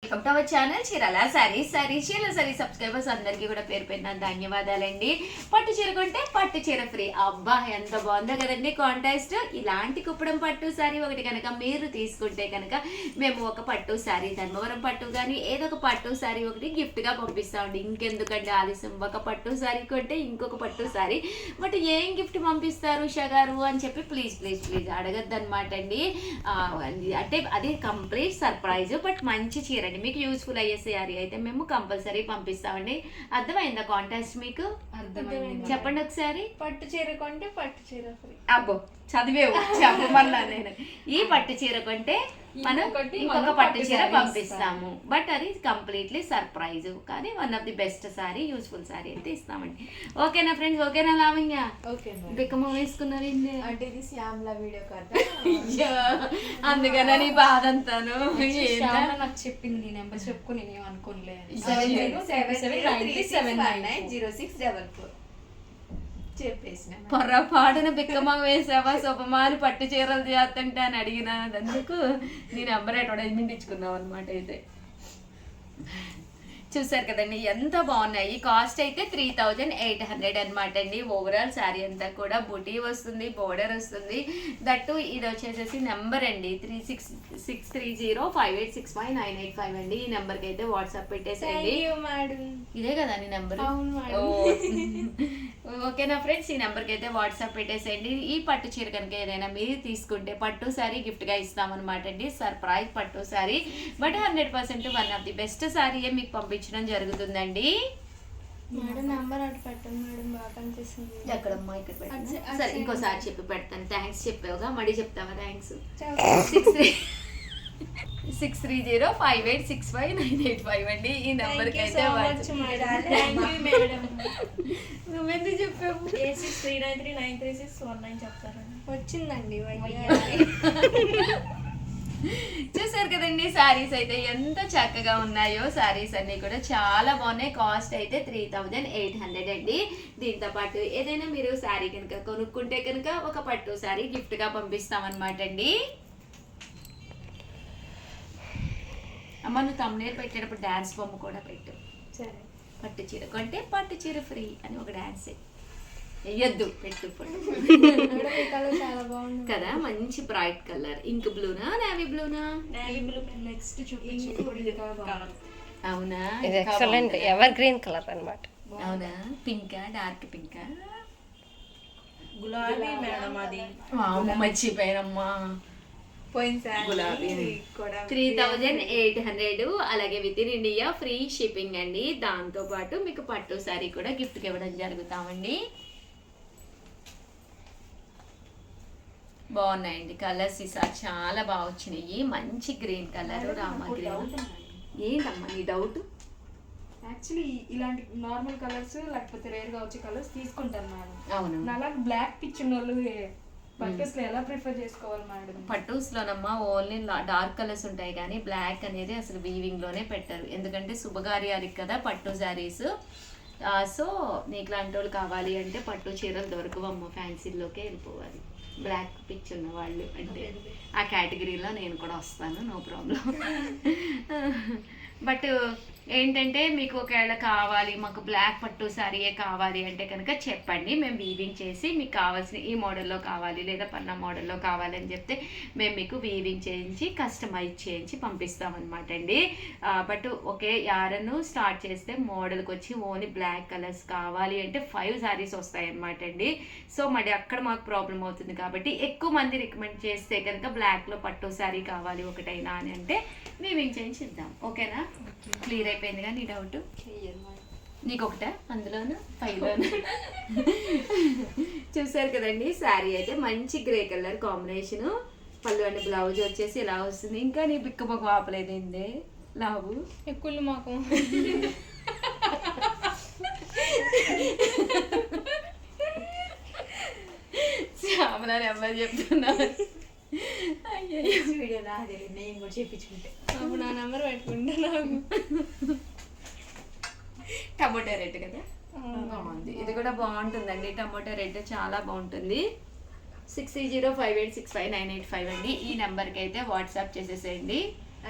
Welcome to our channel Chirala saris Chirala saris subscribers అందరికీ కూడా పేరు పెట్టిన ధన్యవాదాలండి. పట్టు చీర కొంటే పట్టు చీర ఫ్రీ. అబ్బా ఎంత బాగుందో కదండి కాంటాస్ట్. ఇలాంటి కుప్పడం పట్టు సారీ ఒకటి కనుక మీరు తీసుకుంటే కనుక మేము ఒక పట్టు సారీ ధర్మవరం పట్టు కానీ ఏదో ఒక పట్టు సారీ ఒకటి గిఫ్ట్గా పంపిస్తామండి. ఇంకెందుకంటే ఆలస్యం, ఒక పట్టు సారీ కొంటే ఇంకొక పట్టు సారీ. బట్ ఏం గిఫ్ట్ పంపిస్తారు ఉషా గారు అని చెప్పి ప్లీజ్ ప్లీజ్ ప్లీజ్ అడగద్దు అనమాట అండి. అంటే అది కంప్లీట్ సర్ప్రైజ్. బట్ మంచి చీర అండి, మీకు యూస్ఫుల్ అయ్యే సారీ అయితే మేము కంపల్సరీ పంపిస్తామండి. అర్థమైందా కాంటాస్ట్ మీకు? చెప్పండి ఒకసారి. పట్టు చీర కొంటే పట్టు చీర ఫ్రీ. అబ్బో చదివేవు చెప్పమన్నా నేను. ఈ పట్టు చీర కొంటే మనం ఇంకొక పట్టు చీర పంపిస్తాము. బట్ అది కంప్లీట్లీ సర్ప్రైజ్. కానీ one of the best sorry, useful sorry అయితే ఇస్తామండి. ఓకేనా ఫ్రెండ్స్? ఓకేనా లావణ్య? బిక్కమ వేసుకున్నారు అంటే ఇది శ్యామ్లా వీడియో కదా, అందుకనే నీ బాధ అంతాను. నాకు చెప్పింది నెంబర్ చెప్పుకుని నేను అనుకోలేదు. 700793799064 చెప్పేసిన. పొరపాటున బిక్కమ్మ వేసావా శుభమాలు పట్టు చీరలు చేస్తుంటే అని అడిగిన అందుకు నీ నెంబర్ అడ్వర్టైజ్మెంట్ ఇచ్చుకున్నావు అనమాట. అయితే చూసారు కదండి ఎంత బాగున్నాయి. కాస్ట్ అయితే 3800 అనమాట అండి. ఓవరాల్ శారీ అంతా కూడా బుటీ వస్తుంది, బోర్డర్ వస్తుంది. దట్టు ఇది వచ్చేసేసి నెంబర్ అండి 363058659885 అండి. ఈ నెంబర్కి అయితే వాట్సాప్ పెట్టేసేయండి. ఇదే కదా నీ నెంబర్? ఓకేనా ఫ్రెండ్స్? ఈ నెంబర్కి అయితే వాట్సాప్ పెట్టేసేయండి. ఈ పట్టు చీర కనుక ఏదైనా మీరు తీసుకుంటే పట్టు శారీ గిఫ్ట్గా ఇస్తామన్నమాట అండి. సర్ప్రైజ్ పట్టు sari. But 100% one of the best శారీయే మీకు పంపించడం జరుగుతుందండి. మేడం నంబర్ అటు పెట్టండి మేడం, బాగా కనిపిస్తుంది. ఎక్కడమ్మా? ఇక్కడ పెట్టండి. సరే ఇంకోసారి చెప్పి పెడతాను. థ్యాంక్స్ చెప్పావుగా, మళ్ళీ చెప్తావా థ్యాంక్స్? 6305865985 అండి. ఈ నెంబర్కి అయితే నువ్వెందుకు చెప్పావు? 8639393619 చెప్తారండి. వచ్చిందండి. చూసారు కదండి శారీస్ అయితే ఎంత చక్కగా ఉన్నాయో. శారీస్ అన్ని కూడా చాలా బాగున్నాయి. కాస్ట్ అయితే 3800 అండి. దీంతో పాటు ఏదైనా మీరు శారీ కనుక కొనుక్కుంటే కనుక ఒక పట్టు శారీ గిఫ్ట్గా పంపిస్తామన్నమాట అండి. అమ్మ నువ్వు తమ్మునేరు పెట్టేటప్పుడు డాన్స్ బొమ్మ కూడా పెట్టు. సరే. పట్టు చీర కొంటే పట్టు చీర ఫ్రీ అని ఒక డాన్స్ వెయ్యొద్దు, పెట్టు చాలా బాగుంది కదా. మంచి బ్రైట్ కలర్. ఇంక్ బ్లూనా నేవీ బ్లూనా? Navy blue. నెక్స్ట్ చూపించు. అవునా? ఇది ఎక్సలెంట్ ఎవర్ గ్రీన్ కలర్ అన్నమాట. అవునా? పింకా? డార్క్ పింకా? గులాబీ మేడం అది. మర్చిపోయానమ్మా. గులాబీ 3800 అలాగే within India free shipping అండి. దాంతో పాటు మీకు పట్టు సారీ కూడా గిఫ్ట్ ఇవ్వడం జరుగుతామండి. బాగున్నాయండి కలర్స్. ఈసారి చాలా బాగా వచ్చినాయి. మంచి గ్రీన్ కలర్, రామా గ్రీన్. ఏంటమ్మా నీ డౌట్? యాక్చువల్లీ ఇలాంటి నార్మల్ కలర్స్ లేకపోతే రేర్ గా వచ్చే కలర్స్ తీసుకుంటాను మేడం. అవును. అలా బ్లాక్ పిచ్ ఉన్న వాళ్ళు పట్టూస్ లో ఎలా ప్రిఫర్ చేసుకోవాలి మేడం? పట్టూస్ లోనమ్మా ఓన్లీ డార్క్ కలర్స్ ఉంటాయి కానీ బ్లాక్ అనేది అసలు వీవింగ్ లోనే పెట్టరు. ఎందుకంటే శుభకార్యానికి కదా పట్టు శారీస్. సో నీకు లాంటి వాళ్ళు కావాలి అంటే పట్టు చీరలు దొరకవమ్మ, ఫ్యాన్సీలోకే వెళ్ళిపోవాలి. బ్లాక్ పిచ్ ఉన్న వాళ్ళు అంటే ఆ కేటగిరీలో నేను కూడా వస్తాను, నో ప్రాబ్లం. బట్ ఏంటంటే మీకు ఒకవేళ కావాలి, మాకు బ్లాక్ పట్టు శారీయే కావాలి అంటే కనుక చెప్పండి. మేము వీవింగ్ చేసి మీకు కావాల్సిన ఈ మోడల్లో కావాలి లేదా పన్నా మోడల్లో కావాలి అని చెప్తే మేము మీకు వీవింగ్ చేయించి కస్టమైజ్ చేయించి పంపిస్తామన్నమాట అండి. బట్ ఓకే యారను స్టార్ట్ చేస్తే మోడల్కి వచ్చి ఓన్లీ బ్లాక్ కలర్స్ కావాలి అంటే 5 శారీస్ వస్తాయి అన్నమాట అండి. సో మరి అక్కడ మాకు ప్రాబ్లం అవుతుంది కాబట్టి ఎక్కువ మంది రికమెండ్ చేస్తే కనుక బ్లాక్లో పట్టు శారీ కావాలి ఒకటైనా అని అంటే వీవింగ్ చేయించి ఇద్దాం. ఓకేనా? క్లియర్ అయిపోయిందిగా నీ డౌట్? నీకు ఒకటా అందులోను 5లోను? చూసారు కదండి శారీ అయితే మంచి గ్రే కలర్ కాంబినేషను. పళ్ళు అండి బ్లౌజ్ వచ్చేసి ఇలా వస్తుంది. ఇంకా నీ బిక్క మొక్క ఆపలేదు ఏంది లావు ఎక్కువ మాకు శ్యామలా నెంబర్ చెప్తున్నారు. వీడియో రాదే, నేను కూడా చేయించుకుంటే అప్పుడు నా నెంబర్ పెట్టుకుంటా. నాకు టమోటా రెడ్ కదా బాగుంది. ఇది కూడా బాగుంటుందండి. టమోటా రెడ్ చాలా బాగుంటుంది. 6305865985 అండి. ఈ నెంబర్కి అయితే వాట్సాప్ చేసేసేయండి.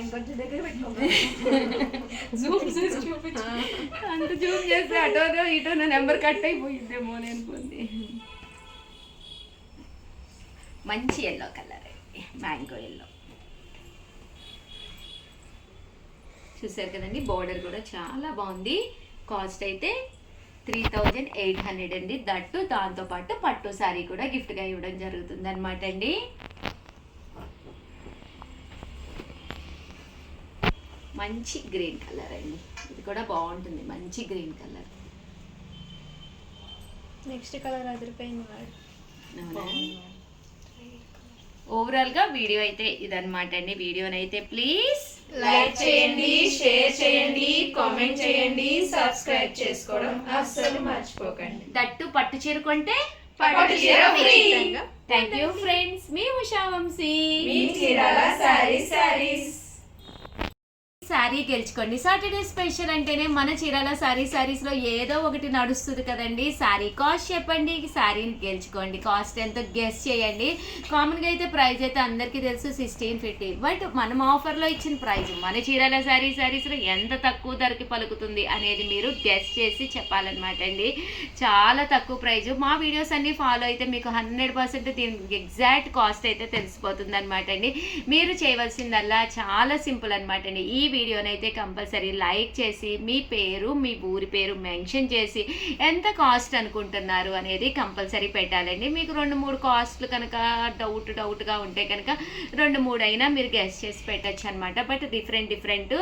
ఇంకొంచెం దగ్గర పెట్టుకోమని జూమ్ చేసి చూపించు. అంత జూమ్ చేస్తే అటోనో ఇటోనో నెంబర్ కట్ అయిపోయిందేమో నేను పొంది. మంచి ఎల్లో కలర్ అండి, మ్యాంగో ఎల్లో. చూసారు కదండి, బోర్డర్ కూడా చాలా బాగుంది. కాస్ట్ అయితే 3800 అండి. దట్టు దాంతోపాటు పట్టు శారీ కూడా గిఫ్ట్గా ఇవ్వడం జరుగుతుంది అనమాట అండి. మంచి గ్రీన్ కలర్ అండి, ఇది కూడా బాగుంటుంది. మంచి గ్రీన్ కలర్. నెక్స్ట్ కలర్ అదిరిపోయింది వాడు. ఓవరాల్ గా వీడియో అయితే ఇదన్నమాట అండి. వీడియోనైతే ప్లీజ్ లైక్ చేయండి, షేర్ చేయండి, కామెంట్ చేయండి, సబ్స్క్రైబ్ చేసుకోవడం అస్సలు మర్చిపోకండి. దట్టు పట్టు చీర కొంటే పట్టు చీర ఫ్రీ. థ్యాంక్ యూ ఫ్రెండ్స్, మీ ఉషా వంశీ. మీ చీరాల సారీస్. శారీ గెలుచుకోండి. సాటర్డే స్పెషల్ అంటేనే మన చీరాల సారీస్ లో ఏదో ఒకటి నడుస్తుంది కదండి. శారీ కాస్ట్ చెప్పండి, శారీని గెలుచుకోండి. కాస్ట్ ఎంతో గెస్ చేయండి. కామన్ గా అయితే ప్రైస్ అయితే అందరికీ తెలుసు 1650. బట్ మనం ఆఫర్ లో ఇచ్చిన ప్రైస్ మన చీరాల సారీస్ లో ఎంత తక్కువ ధరకి పలుకుతుంది అనేది మీరు గెస్ చేసి చెప్పాలన్నమాట అండి. చాలా తక్కువ ప్రైజ్. మా వీడియోస్ అన్ని ఫాలో అయితే మీకు 100% దీని ఎగ్జాక్ట్ కాస్ట్ అయితే తెలిసిపోతుంది అనమాట అండి. మీరు చేయవలసిందల్లా చాలా సింపుల్ అనమాట అండి. ఈ వీడియోనైతే కంపల్సరీ లైక్ చేసి మీ పేరు, మీ ఊరి పేరు మెన్షన్ చేసి ఎంత కాస్ట్ అనుకుంటున్నారు అనేది కంపల్సరీ పెట్టాలండి. మీకు 2-3 కాస్ట్లు కనుక డౌట్గా ఉంటే కనుక 2-3 అయినా మీరు గెస్ చేసి పెట్టచ్చు అనమాట. బట్ డిఫరెంట్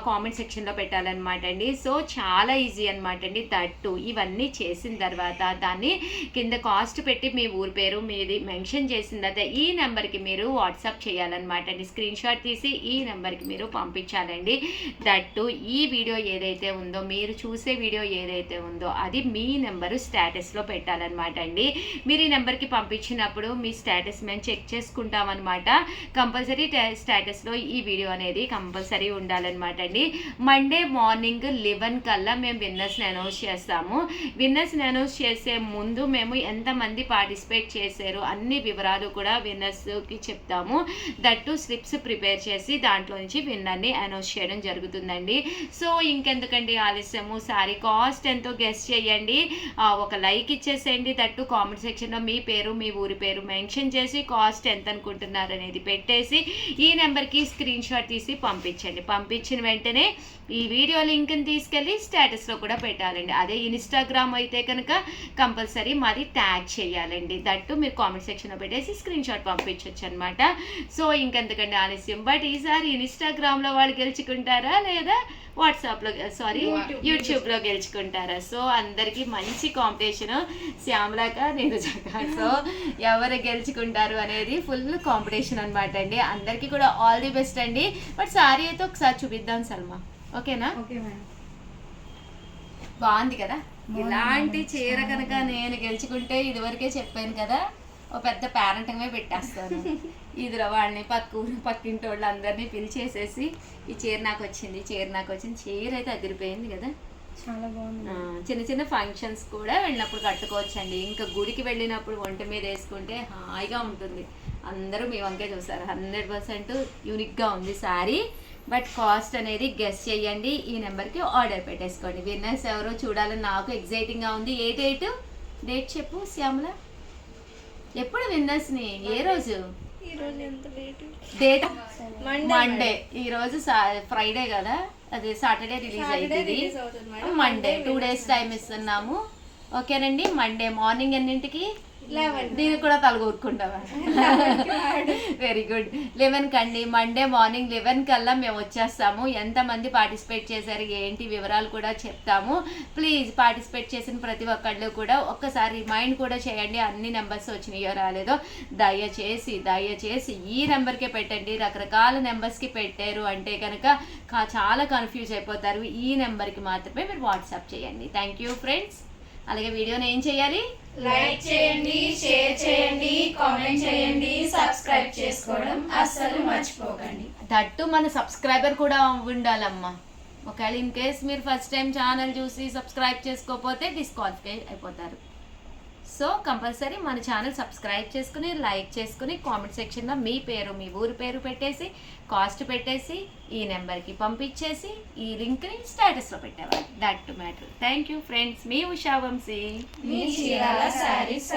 కామెంట్ సెక్షన్లో పెట్టాలన్నమాట అండి. సో చాలా ఈజీ అనమాట అండి. దట్టు ఇవన్నీ చేసిన తర్వాత దాన్ని కింద కాస్ట్ పెట్టి మీ ఊరి పేరు మీది మెన్షన్ చేసిన తర్వాత ఈ నెంబర్కి మీరు వాట్సాప్ చేయాలన్నమాట అండి. స్క్రీన్ షాట్ తీసి ఈ నెంబర్కి మీరు పంపించాలి. దట్టు ఈ వీడియో ఏదైతే ఉందో, మీరు చూసే వీడియో ఏదైతే ఉందో అది మీ నెంబరు స్టేటస్లో పెట్టాలన్నమాట అండి. మీరు ఈ నెంబర్కి పంపించినప్పుడు మీ స్టేటస్ మేము చెక్ చేసుకుంటామన్నమాట. కంపల్సరీ స్టేటస్లో ఈ వీడియో అనేది కంపల్సరీ ఉండాలన్నమాట అండి. మండే మార్నింగ్ 11 కల్లా మేము విన్నర్స్ని అనౌన్స్ చేస్తాము. విన్నర్స్ని అనౌన్స్ చేసే ముందు మేము ఎంతమంది పార్టిసిపేట్ చేశారు అన్ని వివరాలు కూడా విన్నర్స్కి చెప్తాము. దట్టు స్లిప్స్ ప్రిపేర్ చేసి దాంట్లో నుంచి విన్నర్ని అనౌన్స్ చేయడం జరుగుతుందండి. సో ఇంకెందుకండి ఆలస్యము, సారీ కాస్ట్ ఎంతో గెస్ చేయండి. ఒక లైక్ ఇచ్చేసేయండి. దట్టు కామెంట్ సెక్షన్లో మీ పేరు, మీ ఊరి పేరు మెన్షన్ చేసి కాస్ట్ ఎంత అనుకుంటున్నారు అనేది పెట్టేసి ఈ నెంబర్కి స్క్రీన్ షాట్ తీసి పంపించండి. పంపించిన వెంటనే ఈ వీడియో లింక్ని తీసుకెళ్ళి స్టేటస్లో కూడా పెట్టాలండి. అదే ఇన్స్టాగ్రామ్ అయితే కనుక కంపల్సరీ మాది ట్యాగ్ చేయాలండి. దట్టు మీరు కామెంట్ సెక్షన్లో పెట్టేసి స్క్రీన్ షాట్ పంపించవచ్చు అనమాట. సో ఇంకెందుకండి ఆలస్యం. బట్ ఈసారి ఇన్స్టాగ్రామ్లో వాళ్ళు గెలుచుకుంటారా లేదా వాట్సాప్లో యూట్యూబ్లో గెలుచుకుంటారా? సో అందరికీ మంచి కాంపిటీషన్. శ్యామలాక నేను సో ఎవరు గెలుచుకుంటారు అనేది ఫుల్ కాంపిటీషన్ అనమాట అండి. అందరికీ కూడా ఆల్ ది బెస్ట్ అండి. బట్ సారీ అయితే ఒకసారి చూపిద్దాం సల్మా, ఓకేనా? Okay madam. బాగుంది కదా. ఇలాంటి చీర కనుక నేను గెలుచుకుంటే ఇదివరకే చెప్పాను కదా, ఓ పెద్ద పేరెంటమే పెట్టేస్తాను. ఇదిలో వాళ్ళని పక్కింటి వాళ్ళు అందరినీ పిలిచేసేసి ఈ చీర నాకు వచ్చింది, చీర అయితే అదిరిపోయింది కదా. చాలా బాగుంది. చిన్న ఫంక్షన్స్ కూడా వెళ్ళినప్పుడు కట్టుకోవచ్చండి. ఇంకా గుడికి వెళ్ళినప్పుడు ఒంటి మీద వేసుకుంటే హాయిగా ఉంటుంది. అందరూ మీ వంకే చూసారు. 100% యూనిక్గా ఉంది శారీ. బట్ కాస్ట్ అనేది గెస్ చేయండి. ఈ నెంబర్కి ఆర్డర్ పెట్టేసుకోండి. విన్నర్స్ ఎవరో చూడాలని నాకు ఎగ్జైటింగ్గా ఉంది. ఏ డేట్ చెప్పు శ్యామల. ఎప్పుడు విన్నర్స్ని? ఏ రోజు? Date Monday. ఈరోజు ఫ్రైడే కదా, అది సాటర్డే రిలీజ్ అయింది. మండే 2 days టైం ఇస్తున్నాము. ఓకేనండి. మండే మార్నింగ్ ఎన్నింటికి? 11. దీనికి కూడా తలగొరుకుంటావా? Very good. 11 కండి. మండే మార్నింగ్ 11 కల్లా మేము వచ్చేస్తాము. ఎంతమంది పార్టిసిపేట్ చేశారు ఏంటి వివరాలు కూడా చెప్తాము. ప్లీజ్ పార్టిసిపేట్ చేసిన ప్రతి ఒక్కళ్ళు కూడా ఒక్కసారి రిమైండ్ కూడా చేయండి. అన్ని నెంబర్స్ వచ్చినాయో రాలేదో దయచేసి ఈ నెంబర్కే పెట్టండి. రకరకాల నెంబర్స్కి పెట్టారు అంటే కనుక చాలా కన్ఫ్యూజ్ అయిపోతారు. ఈ నెంబర్కి మాత్రమే మీరు వాట్సాప్ చేయండి. Thank you friends. అలాగే వీడియోని ఏం చేయాలి? లైక్ చేయండి, షేర్ చేయండి, కామెంట్ చేయండి, సబ్స్క్రైబ్ చేసుకోవడం అస్సలు మర్చిపోకండి. దట్టు మన సబ్స్క్రైబర్ కూడా ఉండాలమ్మా. ఒకవేళ ఇన్ కేస్ మీరు ఫస్ట్ టైం ఛానల్ చూసి సబ్స్క్రైబ్ చేసుకోకపోతే డిస్క్వాలిఫై అయిపోతారు. సో కంపల్సరీ మన ఛానల్ సబ్స్క్రైబ్ చేసుకుని లైక్ చేసుకుని కామెంట్ సెక్షన్లో మీ పేరు మీ ఊరి పేరు పెట్టేసి కాస్ట్ పెట్టేసి ఈ నెంబర్కి పంపించేసి ఈ లింక్ని స్టేటస్లో పెట్టేవాళ్ళు. That to matter. Thank you friends, మీ ఉషా వంశీ. మీ చీరాల శారీస్